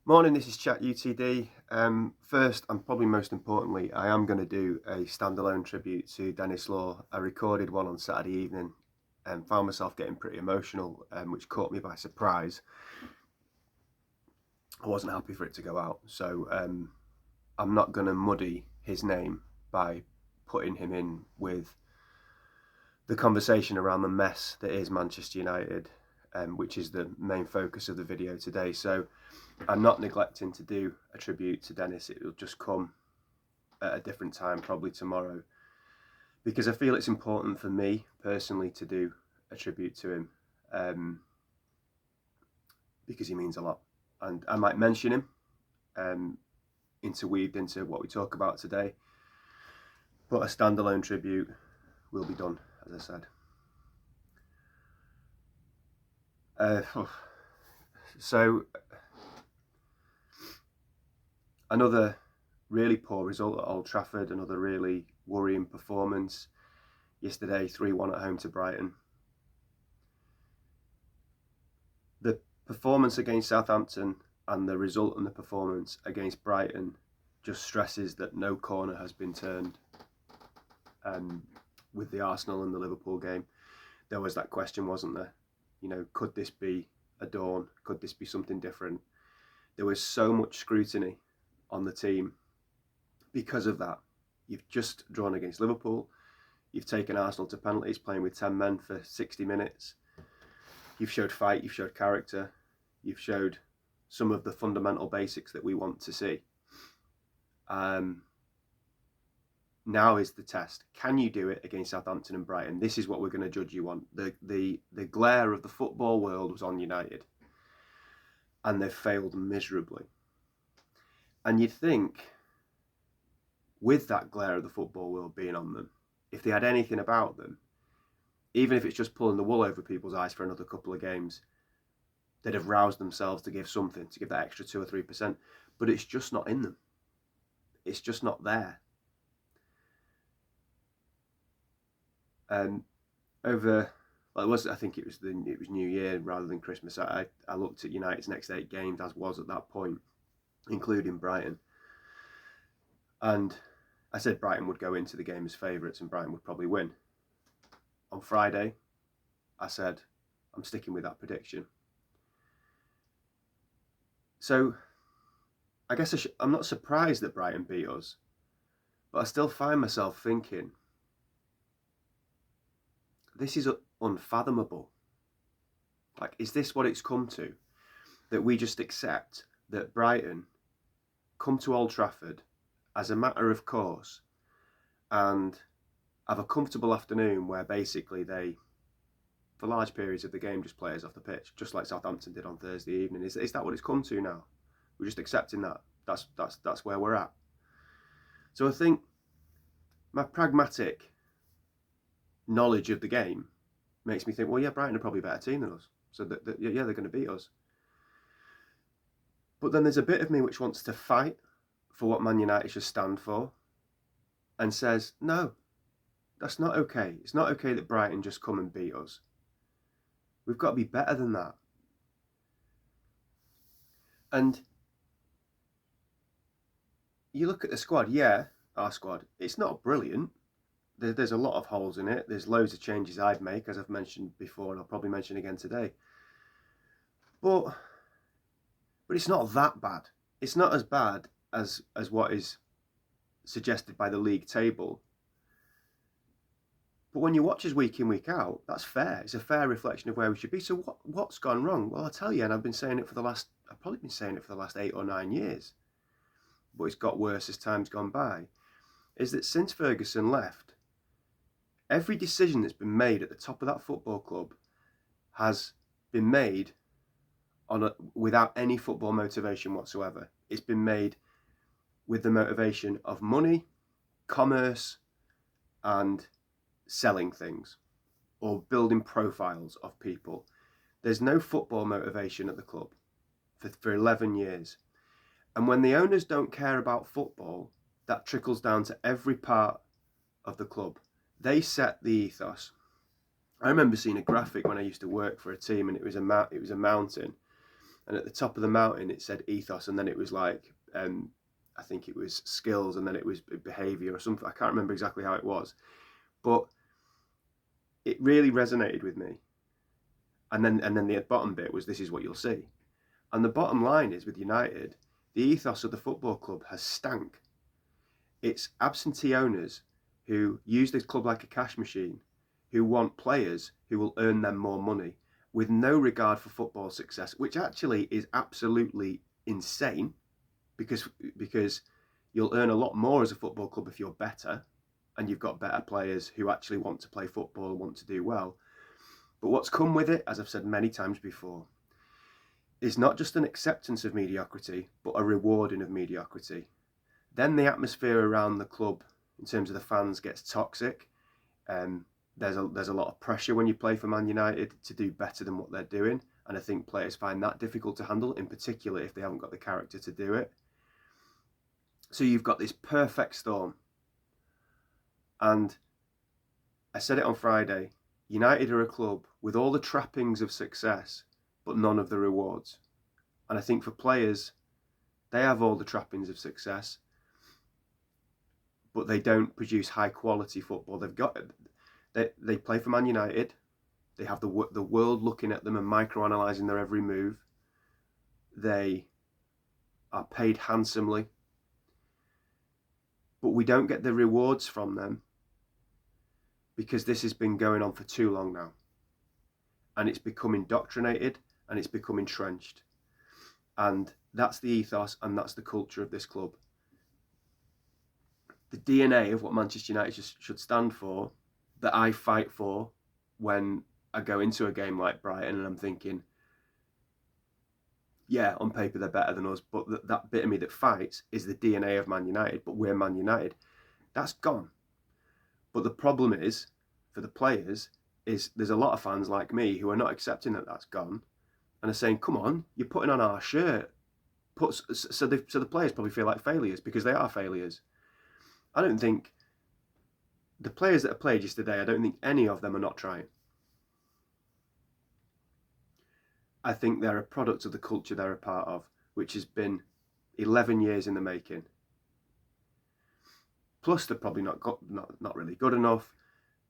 Morning, this is Chat UTD. First, and probably most importantly, I am going to do a standalone tribute to Dennis Law. I recorded one on Saturday evening and found myself getting pretty emotional, which caught me by surprise. I wasn't happy for it to go out, so I'm not going to muddy his name by putting him in with the conversation around the mess that is Manchester United, which is the main focus of the video today. So I'm not neglecting to do a tribute to Dennis. It will just come at a different time, probably tomorrow, because I feel it's important for me personally to do a tribute to him, because he means a lot. And I might mention him interweaved into what we talk about today, but a standalone tribute will be done, as I said. So another really poor result at Old Trafford, another really worrying performance yesterday, 3-1 at home to Brighton. The performance against Southampton and the result and the performance against Brighton just stresses that no corner has been turned. With the Arsenal and the Liverpool game, there was that question, wasn't there? You know, could this be a dawn? Could this be something different? There was so much scrutiny on the team because of that. You've just drawn against Liverpool. You've taken Arsenal to penalties, playing with 10 men for 60 minutes. You've showed fight, you've showed character, you've showed some of the fundamental basics that we want to see. Now is the test. Can you do it against Southampton and Brighton? This is what we're going to judge you on. The glare of the football world was on United, and they've failed miserably. And you'd think, with that glare of the football world being on them, if they had anything about them, even if it's just pulling the wool over people's eyes for another couple of games, they'd have roused themselves to give something, to give that extra 2 or 3%. But it's just not in them. It's just not there. I think it was New Year rather than Christmas. I looked at United's next 8 games, as was at that point, including Brighton, and I said Brighton would go into the game as favourites and Brighton would probably win. On Friday, I said I'm sticking with that prediction. So I guess I'm not surprised that Brighton beat us, but I still find myself thinking, this is unfathomable. Like, is this what it's come to? That we just accept that Brighton come to Old Trafford as a matter of course and have a comfortable afternoon where basically they, for large periods of the game, just play us off the pitch, just like Southampton did on Thursday evening. Is that what it's come to now? We're just accepting that. That's where we're at. So I think my pragmatic knowledge of the game makes me think, well, yeah, Brighton are probably a better team than us, so yeah, they're going to beat us. But then there's a bit of me which wants to fight for what Man United should stand for, and says, no, that's not okay. It's not okay that Brighton just come and beat us. We've got to be better than that. And you look at the squad, our squad, it's not brilliant. There's a lot of holes in it. There's loads of changes I'd make, as I've mentioned before, and I'll probably mention again today. But it's not that bad. It's not as bad as what is suggested by the league table. But when you watch us week in, week out, that's fair. It's a fair reflection of where we should be. So what's gone wrong? Well, I'll tell you, and I've probably been saying it for the last 8 or 9 years, but it's got worse as time's gone by, is that since Ferguson left, every decision that's been made at the top of that football club has been made without any football motivation whatsoever. It's been made with the motivation of money, commerce, and selling things or building profiles of people. There's no football motivation at the club for 11 years. And when the owners don't care about football, that trickles down to every part of the club. They set the ethos. I remember seeing a graphic when I used to work for a team, and it was a mountain, and at the top of the mountain it said ethos, and then it was like I think it was skills, and then it was behavior or something. I can't remember exactly how it was, but it really resonated with me. And then the bottom bit was, this is what you'll see. And the bottom line is, with United, the ethos of the football club has stank. It's absentee owners who use this club like a cash machine, who want players who will earn them more money with no regard for football success, which actually is absolutely insane, because you'll earn a lot more as a football club if you're better and you've got better players who actually want to play football and want to do well. But what's come with it, as I've said many times before, is not just an acceptance of mediocrity, but a rewarding of mediocrity. Then the atmosphere around the club, in terms of the fans, gets toxic. There's a lot of pressure when you play for Man United to do better than what they're doing, and I think players find that difficult to handle, in particular if they haven't got the character to do it. So you've got this perfect storm. And I said it on Friday, United are a club with all the trappings of success, but none of the rewards. And I think for players, they have all the trappings of success, but they don't produce high quality football. They play for Man United. They have the world looking at them and microanalyzing their every move. They are paid handsomely, but we don't get the rewards from them, because this has been going on for too long now. And it's become indoctrinated and it's become entrenched. And that's the ethos and that's the culture of this club. The DNA of what Manchester United should stand for, that I fight for when I go into a game like Brighton and I'm thinking, yeah, on paper they're better than us, but that bit of me that fights is the DNA of Man United, but we're Man United. That's gone. But the problem is, for the players, is there's a lot of fans like me who are not accepting that that's gone, and are saying, come on, you're putting on our shirt. So the players probably feel like failures, because they are failures. I don't think the players that have played yesterday, I don't think any of them are not trying. I think they're a product of the culture they're a part of, which has been 11 years in the making. Plus, they're probably not really good enough.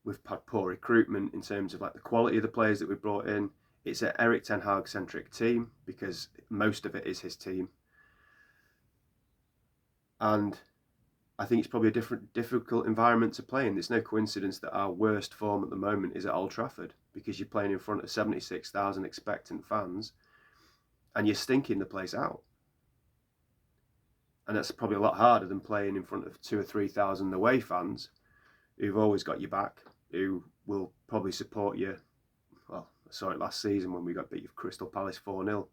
We've had poor recruitment in terms of like the quality of the players that we brought in. It's an Erik Ten Hag centric team, because most of it is his team. And I think it's probably a difficult environment to play in. It's no coincidence that our worst form at the moment is at Old Trafford, because you're playing in front of 76,000 expectant fans and you're stinking the place out. And that's probably a lot harder than playing in front of 2,000 or 3,000 away fans who've always got your back, who will probably support you. Well, I saw it last season when we got beat with Crystal Palace 4-0.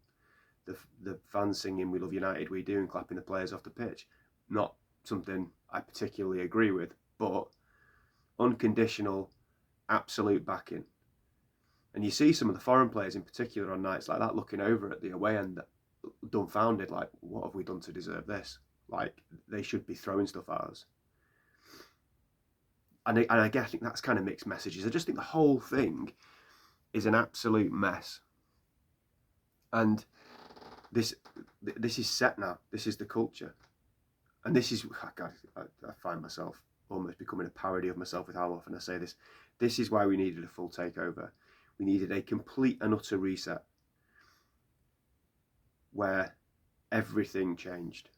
The fans singing "We love United, we do," and clapping the players off the pitch. Not something I particularly agree with, but unconditional, absolute backing. And you see some of the foreign players in particular on nights like that looking over at the away end, dumbfounded, like, what have we done to deserve this? Like, they should be throwing stuff at us. And I think that's kind of mixed messages. I just think the whole thing is an absolute mess. And this is set now. This is the culture. And this is, God, I find myself almost becoming a parody of myself with how often I say this. This is why we needed a full takeover. We needed a complete and utter reset where everything changed.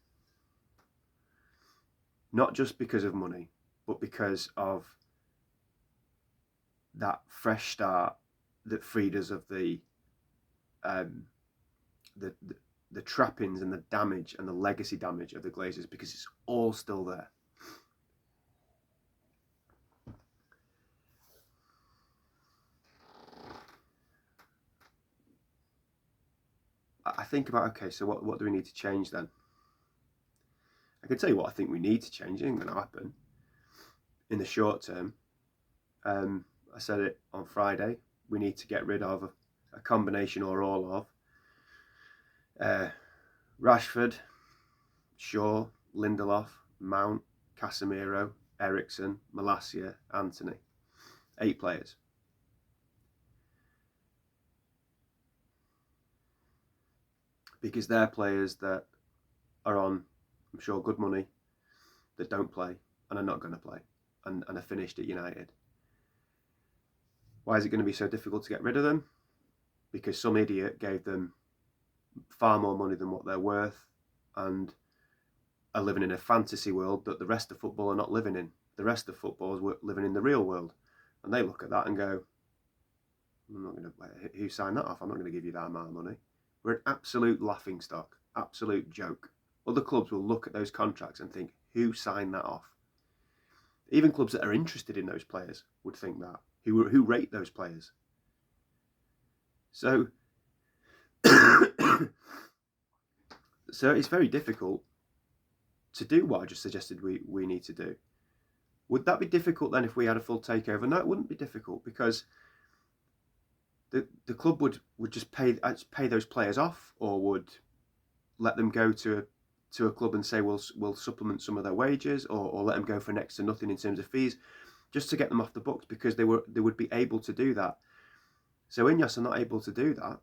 Not just because of money, but because of that fresh start that freed us of the trappings and the damage and the legacy damage of the Glazers, because it's all still there. I think about, okay, so what do we need to change then? I can tell you what I think we need to change. It ain't going to happen in the short term. I said it on Friday. We need to get rid of a combination or all of Rashford, Shaw, Lindelof, Mount, Casemiro, Eriksen, Malacia, Anthony. 8 players. because they're players that are on, I'm sure, good money, that don't play and are not going to play and are finished at United. Why is it going to be so difficult to get rid of them? Because some idiot gave them far more money than what they're worth and are living in a fantasy world that the rest of football are not living in. The rest of football is living in the real world. And they look at that and go, I'm not going to, who signed that off? I'm not going to give you that amount of money. We're an absolute laughingstock, absolute joke. Other clubs will look at those contracts and think, who signed that off? Even clubs that are interested in those players would think that, who rate those players. So, so it's very difficult to do what I just suggested we need to do. Would that be difficult then if we had a full takeover? No, it wouldn't be difficult, because the club would just pay those players off, or would let them go to a club and say we'll supplement some of their wages, or let them go for next to nothing in terms of fees, just to get them off the books, because they would be able to do that. So Ineos are not able to do that,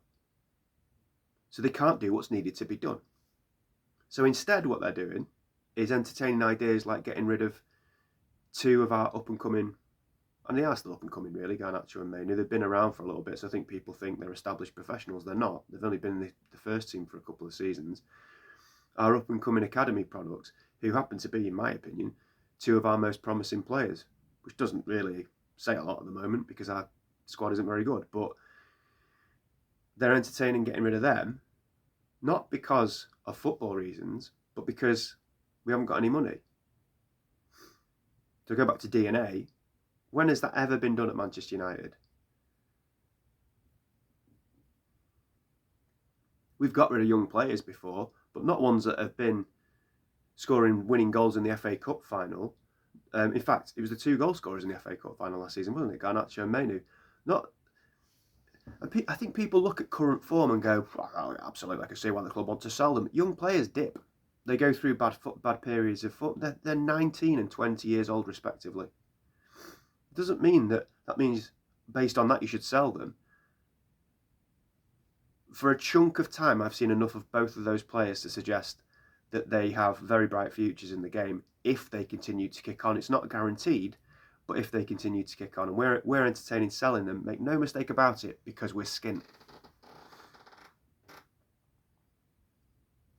so they can't do what's needed to be done. So instead, what they're doing is entertaining ideas like getting rid of two of our up and coming, and they are still up and coming really, Garnacho and Mainu. They've been around for a little bit, so I think people think they're established professionals. They're not. They've only been in the first team for a couple of seasons. Our up and coming academy products, who happen to be, in my opinion, two of our most promising players, which doesn't really say a lot at the moment because our squad isn't very good, but they're entertaining getting rid of them, not because of football reasons, but because we haven't got any money. To go back to DNA, when has that ever been done at Manchester United? We've got rid of young players before, but not ones that have been scoring winning goals in the FA Cup final. In fact, it was the two goal scorers in the FA Cup final last season, wasn't it? Garnacho and Mainu. I think people look at current form and go, well, absolutely, I can see why the club want to sell them. Young players dip. They go through bad periods of foot. They're 19 and 20 years old, respectively. It doesn't mean that means based on that you should sell them. For a chunk of time, I've seen enough of both of those players to suggest that they have very bright futures in the game if they continue to kick on. It's not guaranteed, but if they continue to kick on, and we're entertaining selling them, make no mistake about it, because we're skint.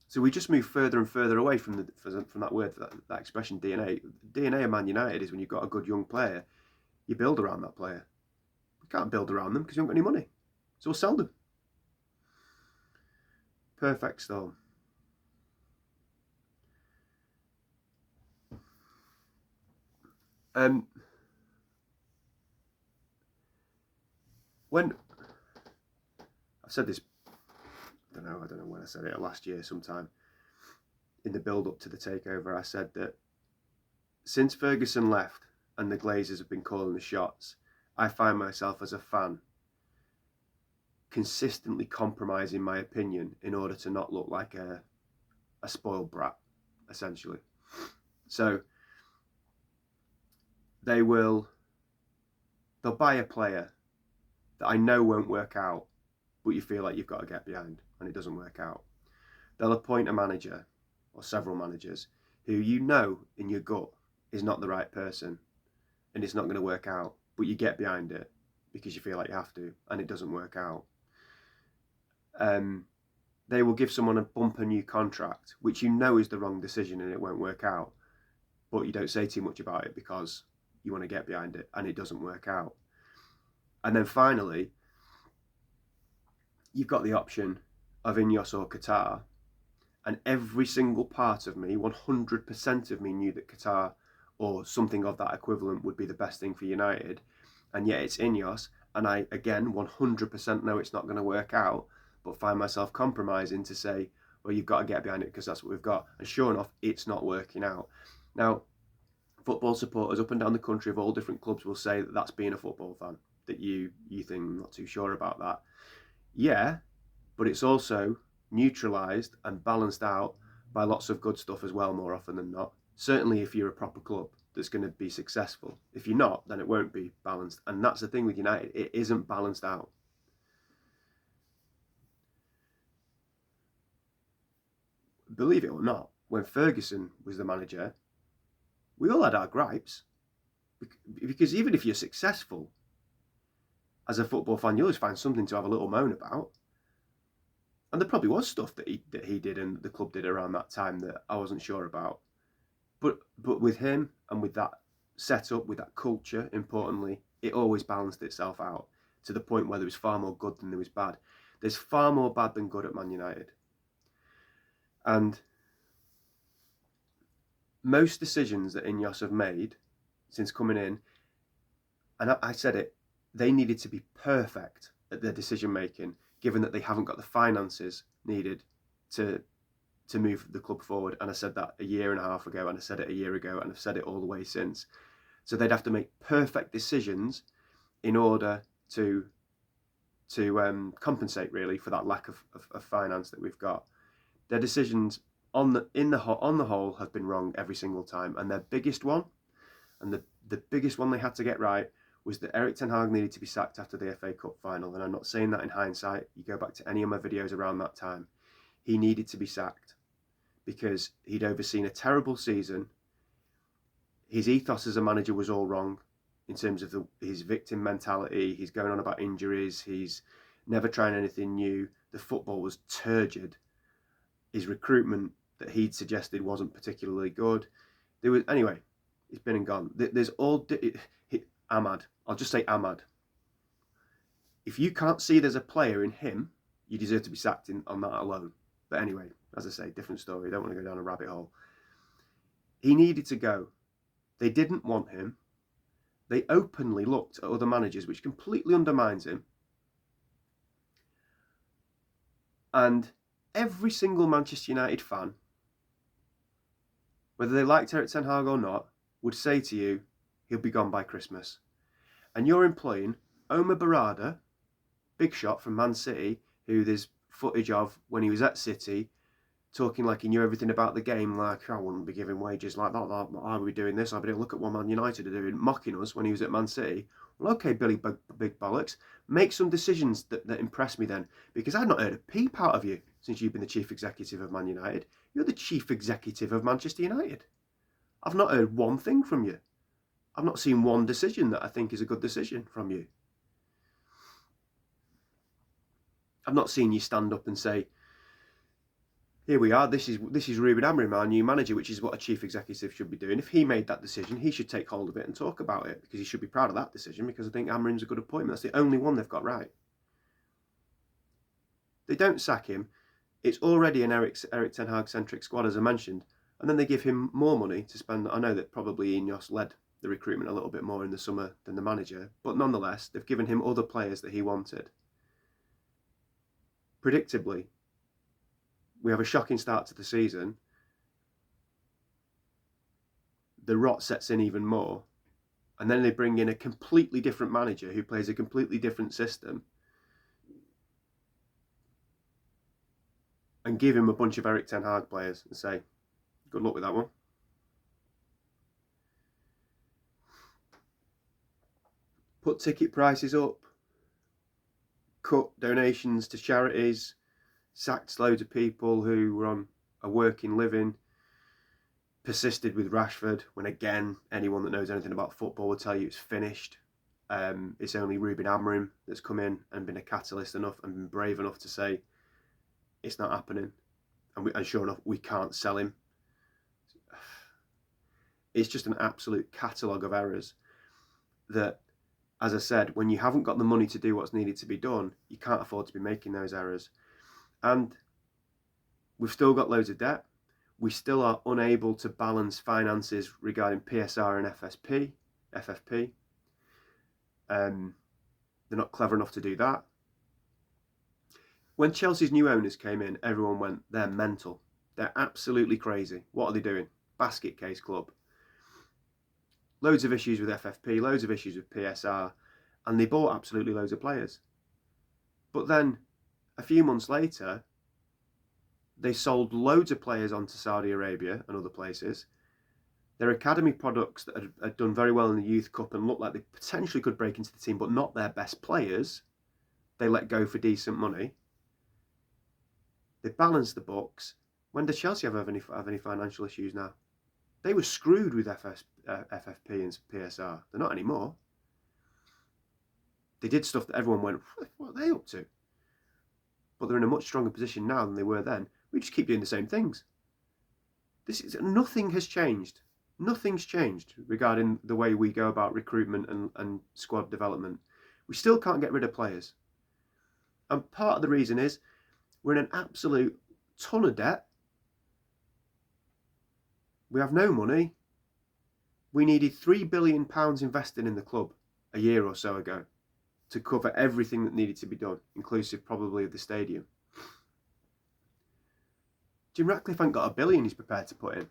So we just move further and further away from that word, that expression, DNA. DNA of Man United is when you've got a good young player, you build around that player. We can't build around them because you haven't got any money, so we'll sell them. Perfect storm. When I've said this, I don't know when I said it, last year sometime in the build up to the takeover, I said that since Ferguson left and the Glazers have been calling the shots, I find myself as a fan consistently compromising my opinion in order to not look like a spoiled brat, essentially. So they'll buy a player that I know won't work out, but you feel like you've got to get behind, and it doesn't work out. They'll appoint a manager or several managers who you know in your gut is not the right person and it's not going to work out, but you get behind it because you feel like you have to, and it doesn't work out. They will give someone a bumper new contract, which you know is the wrong decision and it won't work out, but you don't say too much about it because you want to get behind it, and it doesn't work out. And then finally, you've got the option of Ineos or Qatar, and every single part of me, 100% of me, knew that Qatar or something of that equivalent would be the best thing for United, and yet it's Ineos, and I, again, 100% know it's not going to work out, but find myself compromising to say, well, you've got to get behind it because that's what we've got. And sure enough, it's not working out. Now, football supporters up and down the country of all different clubs will say that that's being a football fan, that you think I'm not too sure about that. Yeah, but it's also neutralised and balanced out by lots of good stuff as well, more often than not. Certainly if you're a proper club that's going to be successful. If you're not, then it won't be balanced. And that's the thing with United, it isn't balanced out. believe it or not, when Ferguson was the manager, we all had our gripes. Because even if you're successful as a football fan, you always find something to have a little moan about. And there probably was stuff that he did and the club did around that time that I wasn't sure about. But with him and with that setup, with that culture, importantly, it always balanced itself out to the point where there was far more good than there was bad. There's far more bad than good at Man United. And most decisions that Ineos have made since coming in, and I said it, they needed to be perfect at their decision making, given that they haven't got the finances needed to move the club forward. And I said that a year and a half ago, and I said it a year ago, and I've said it all the way since. So they'd have to make perfect decisions in order to compensate really for that lack of finance that we've got. Their decisions on the whole have been wrong every single time, and their biggest one, and the biggest one they had to get right, was that Erik ten Hag needed to be sacked after the FA Cup final. And I'm not saying that in hindsight. You go back to any of my videos around that time. He needed to be sacked because he'd overseen a terrible season. His ethos as a manager was all wrong in terms of his victim mentality. He's going on about injuries. He's never trying anything new. The football was turgid. His recruitment that he'd suggested wasn't particularly good. Anyway, it's been and gone. There's all... Ahmad. I'll just say Ahmad. If you can't see there's a player in him, you deserve to be sacked on that alone. But anyway, as I say, different story. I don't want to go down a rabbit hole. He needed to go. They didn't want him. They openly looked at other managers, which completely undermines him. And every single Manchester United fan, whether they liked Erik ten Hag or not, would say to you, he'll be gone by Christmas. And you're employing Omar Barada, big shot from Man City, who there's footage of when he was at City, talking like he knew everything about the game, like, I wouldn't be giving wages like that, why are we doing this? I'd be doing, look at what Man United are doing, mocking us when he was at Man City. Well, okay, Billy Big Bollocks, make some decisions that impress me then, because I've not heard a peep out of you since you've been the chief executive of Man United. You're the chief executive of Manchester United. I've not heard one thing from you. I've not seen one decision that I think is a good decision from you. I've not seen you stand up and say, here we are, this is Ruben Amorim, our new manager, which is what a chief executive should be doing. If he made that decision, he should take hold of it and talk about it, because he should be proud of that decision, because I think Amorim's a good appointment. That's the only one they've got right. They don't sack him. It's already an Erik ten Hag-centric squad, as I mentioned, and then they give him more money to spend. I know that probably Ineos led the recruitment a little bit more in the summer than the manager, but nonetheless, they've given him other players that he wanted. Predictably, we have a shocking start to the season. The rot sets in even more, and then they bring in a completely different manager who plays a completely different system and give him a bunch of Erik ten Hag players and say, good luck with that one. Put ticket prices up, cut donations to charities, sacked loads of people who were on a working living, persisted with Rashford when, again, anyone that knows anything about football will tell you it's finished. It's only Ruben Amorim that's come in and been a catalyst enough and been brave enough to say it's not happening. And sure enough, we can't sell him. It's just an absolute catalogue of errors that, as I said, when you haven't got the money to do what's needed to be done, you can't afford to be making those errors. And we've still got loads of debt. We still are unable to balance finances regarding PSR and FFP. They're not clever enough to do that. When Chelsea's new owners came in, everyone went, they're mental. They're absolutely crazy. What are they doing? Basket case club. Loads of issues with FFP, loads of issues with PSR, and they bought absolutely loads of players. But then, a few months later, they sold loads of players onto Saudi Arabia and other places. Their academy products that had done very well in the Youth Cup and looked like they potentially could break into the team, but not their best players, they let go for decent money. They balanced the books, When does Chelsea have any financial issues now? They were screwed with FFP and PSR. They're not anymore. They did stuff that everyone went, what are they up to? But they're in a much stronger position now than they were then. We just keep doing the same things. Nothing has changed. Nothing's changed regarding the way we go about recruitment and squad development. We still can't get rid of players. And part of the reason is we're in an absolute ton of debt. We have no money. We needed £3 billion invested in the club a year or so ago to cover everything that needed to be done, inclusive probably of the stadium. Jim Ratcliffe ain't got £1 billion he's prepared to put in.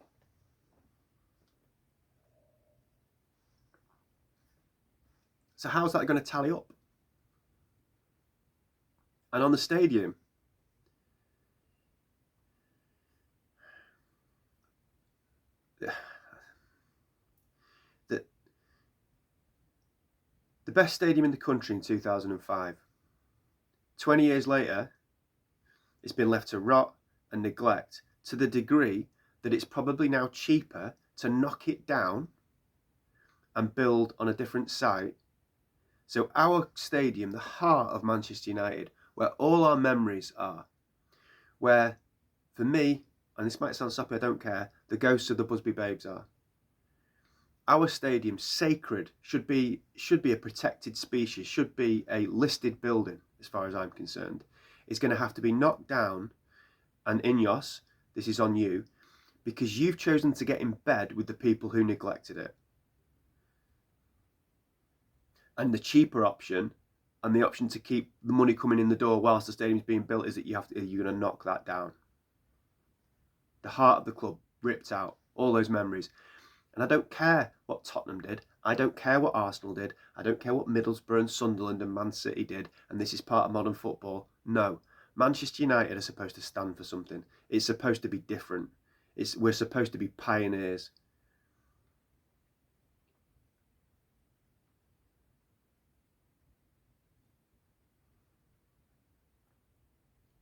So how's that going to tally up? And on the stadium, the best stadium in the country in 2005. 20 years later, it's been left to rot and neglect to the degree that it's probably now cheaper to knock it down and build on a different site. So our stadium, the heart of Manchester United, where all our memories are, where, for me, and this might sound soppy, I don't care, the ghosts of the Busby Babes are. Our stadium, sacred, should be a protected species, should be a listed building, as far as I'm concerned. It's going to have to be knocked down, and Ineos, this is on you, because you've chosen to get in bed with the people who neglected it. And the cheaper option, and the option to keep the money coming in the door whilst the stadium's being built, is that you're going to knock that down. The heart of the club ripped out, all those memories. And I don't care what Tottenham did. I don't care what Arsenal did. I don't care what Middlesbrough and Sunderland and Man City did. And this is part of modern football. No. Manchester United are supposed to stand for something. It's supposed to be different. We're supposed to be pioneers.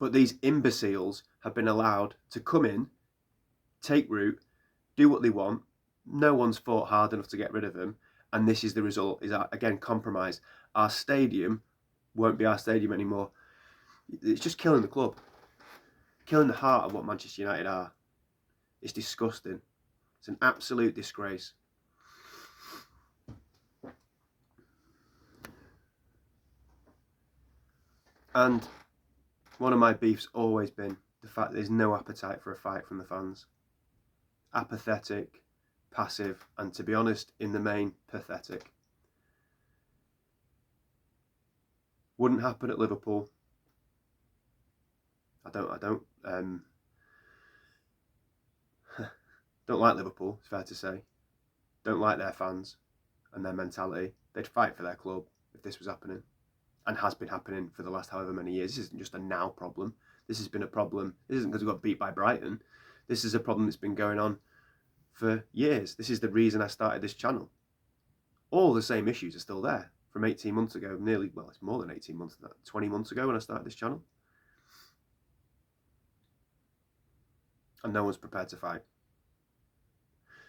But these imbeciles have been allowed to come in, take root, do what they want. No one's fought hard enough to get rid of them. And this is the result, is again, compromise. Our stadium won't be our stadium anymore. It's just killing the club. Killing the heart of what Manchester United are. It's disgusting. It's an absolute disgrace. And one of my beefs always been the fact that there's no appetite for a fight from the fans. Apathetic, passive, and to be honest, in the main, pathetic. Wouldn't happen at Liverpool. I don't like Liverpool, it's fair to say. Don't like their fans and their mentality. They'd fight for their club if this was happening, and has been happening for the last however many years. This isn't just a now problem. This has been a problem. This isn't because we got beat by Brighton. This is a problem that's been going on for years. This is the reason I started this channel. All the same issues are still there from 18 months ago, it's more than 18 months, 20 months ago when I started this channel. And no one's prepared to fight.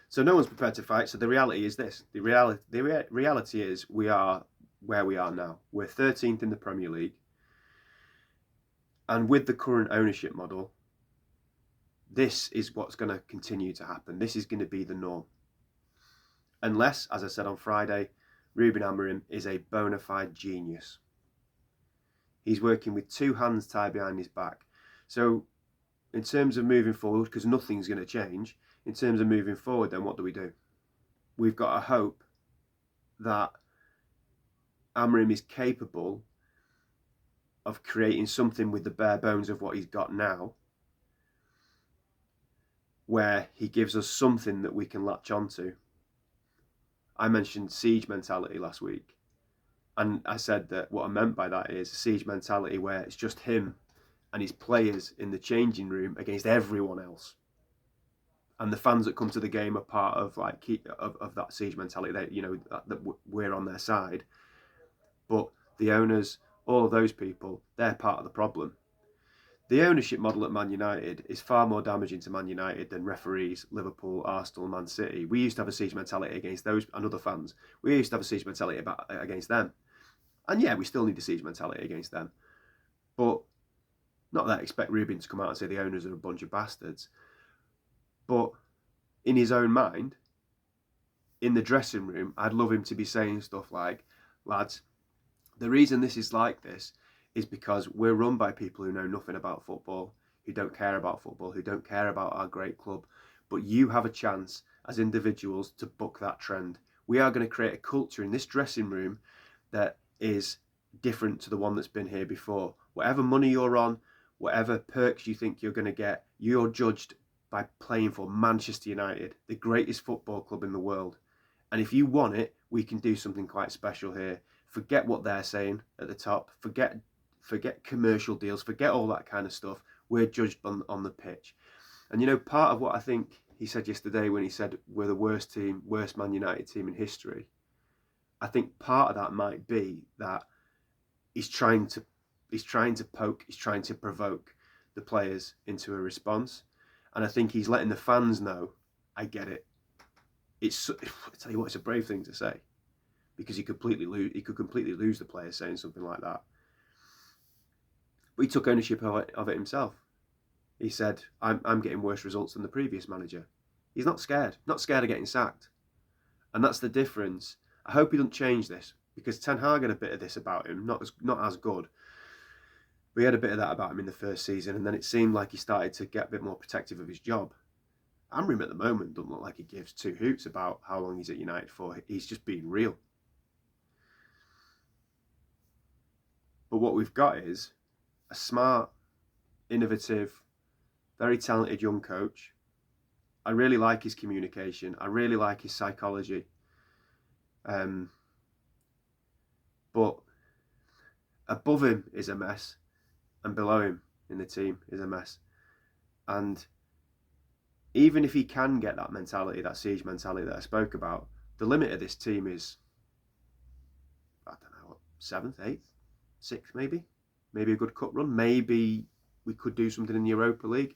So no one's prepared to fight, so the reality is this. The reality is we are where we are now. We're 13th in the Premier League. And with the current ownership model, this is what's going to continue to happen. This is going to be the norm. Unless, as I said on Friday, Ruben Amorim is a bona fide genius. He's working with two hands tied behind his back. So in terms of moving forward, because nothing's going to change, in terms of moving forward, then what do? We've got to hope that Amorim is capable of creating something with the bare bones of what he's got now, where he gives us something that we can latch onto. I mentioned siege mentality last week, and I said that what I meant by that is a siege mentality where it's just him and his players in the changing room against everyone else. And the fans that come to the game are part of of that siege mentality. That we're on their side, but the owners, all of those people, they're part of the problem. The ownership model at Man United is far more damaging to Man United than referees, Liverpool, Arsenal, Man City. We used to have a siege mentality against those and other fans. We used to have a siege mentality against them. And yeah, we still need a siege mentality against them. But not that I expect Rubin to come out and say the owners are a bunch of bastards. But in his own mind, in the dressing room, I'd love him to be saying stuff like, lads, the reason this is like this is because we're run by people who know nothing about football, who don't care about football, who don't care about our great club. But you have a chance as individuals to buck that trend. We are going to create a culture in this dressing room that is different to the one that's been here before. Whatever money you're on, whatever perks you think you're going to get, you're judged by playing for Manchester United, the greatest football club in the world. And if you want it, we can do something quite special here. Forget what they're saying at the top. Forget commercial deals. Forget all that kind of stuff. We're judged on the pitch. And you know, part of what I think he said yesterday when he said we're the worst Man United team in history, I think part of that might be that he's trying to poke, he's trying to provoke the players into a response. And I think he's letting the fans know, I get it. I tell you what, it's a brave thing to say, because he could completely lose the players saying something like that. But he took ownership of it himself. He said, I'm getting worse results than the previous manager. He's not scared of getting sacked. And that's the difference. I hope he doesn't change this, because Ten Hag had a bit of this about him, not as good. But he had a bit of that about him in the first season, and then it seemed like he started to get a bit more protective of his job. Amrim at the moment doesn't look like he gives two hoots about how long he's at United for. He's just being real. But what we've got is a smart, innovative, very talented young coach. I really like his communication. I really like his psychology. But above him is a mess, and below him in the team is a mess. And even if he can get that mentality, that siege mentality that I spoke about, the limit of this team is, I don't know, 7th, 8th, 6th maybe. Maybe a good cup run. Maybe we could do something in the Europa League.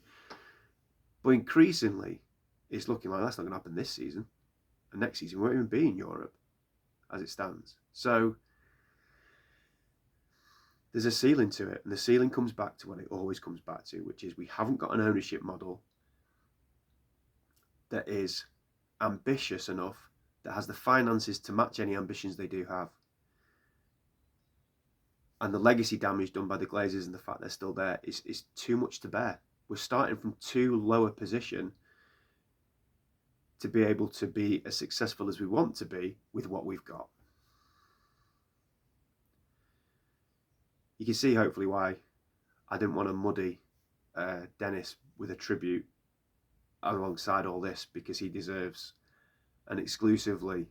But increasingly, it's looking like that's not going to happen this season. And next season we won't even be in Europe as it stands. So there's a ceiling to it. And the ceiling comes back to what it always comes back to, which is we haven't got an ownership model that is ambitious enough, that has the finances to match any ambitions they do have. And the legacy damage done by the Glazers and the fact they're still there is too much to bear. We're starting from too low a position to be able to be as successful as we want to be with what we've got. You can see hopefully why I didn't want to muddy Dennis with a tribute alongside all this, because he deserves an exclusively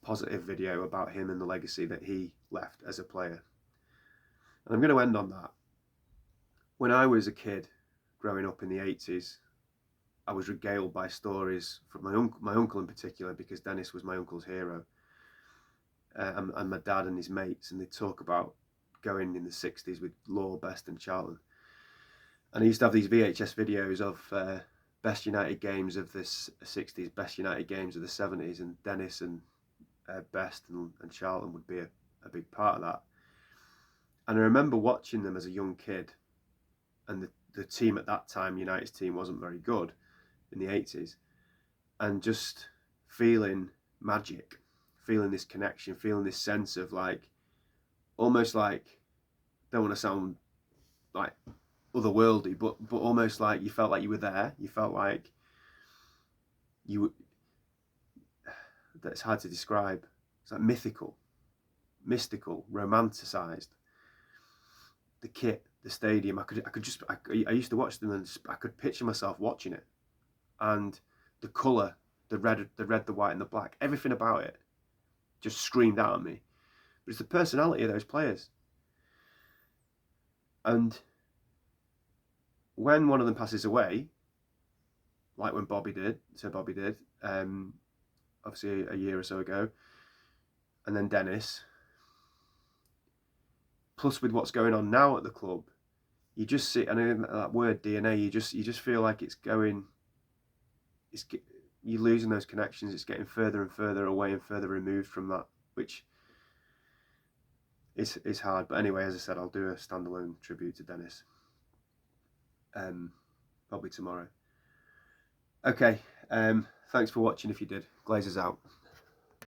positive video about him and the legacy that he left as a player. And I'm going to end on that. When I was a kid growing up in the 80s, I was regaled by stories from my uncle in particular, because Dennis was my uncle's hero, and my dad and his mates, and they talk about going in the 60s with Law, Best and Charlton. And I used to have these VHS videos of best United games of the 60s, best United games of the 70s, and Dennis and Best and Charlton would be a big part of that. And I remember watching them as a young kid, and the team at that time, United's team, wasn't very good in the 80s, and just feeling magic, feeling this connection, feeling this sense of like, almost like, don't want to sound like otherworldly, but almost like you felt like you were there. You felt like that's hard to describe. It's like mystical, romanticized. The kit, the stadium, I used to watch them, and I could picture myself watching it, and the colour, the red, the white and the black, everything about it just screamed out at me. But it's the personality of those players. And when one of them passes away, like when Bobby did, obviously a year or so ago, and then Dennis, plus with what's going on now at the club, you just see, and that word DNA, you just feel like it's going, you're losing those connections. It's getting further and further away and further removed from that, which is hard. But anyway, as I said, I'll do a standalone tribute to Dennis, probably tomorrow. Okay, thanks for watching if you did. Glazers out.